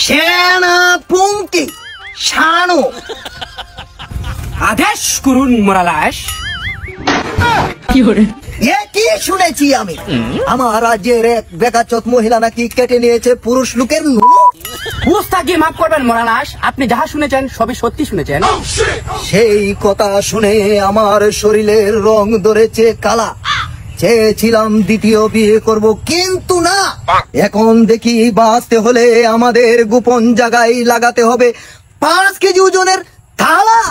সেনাপতি শানু। আদেশ করুন মোরালাস। এ কি শুনেছি আমি, আমার রাজ্যের এক বেকাচোত মহিলা নাকি কেটে নিয়েছে পুরুষ লোকের নুনু। পুস্তাকে মাফ করবেন মোরালাস, আপনি যাহা শুনেছেন সবই সত্যি শুনেছেন। সেই কথা শুনে আমার শরীরের রং ধরেছে কালা। চেয়েছিলাম দ্বিতীয় বিয়ে করব, কিন্তু না, এখন দেখি বাঁচতে হলে আমাদের গোপন জায়গায় লাগাতে হবে 5 কেজি ওজনের থালা।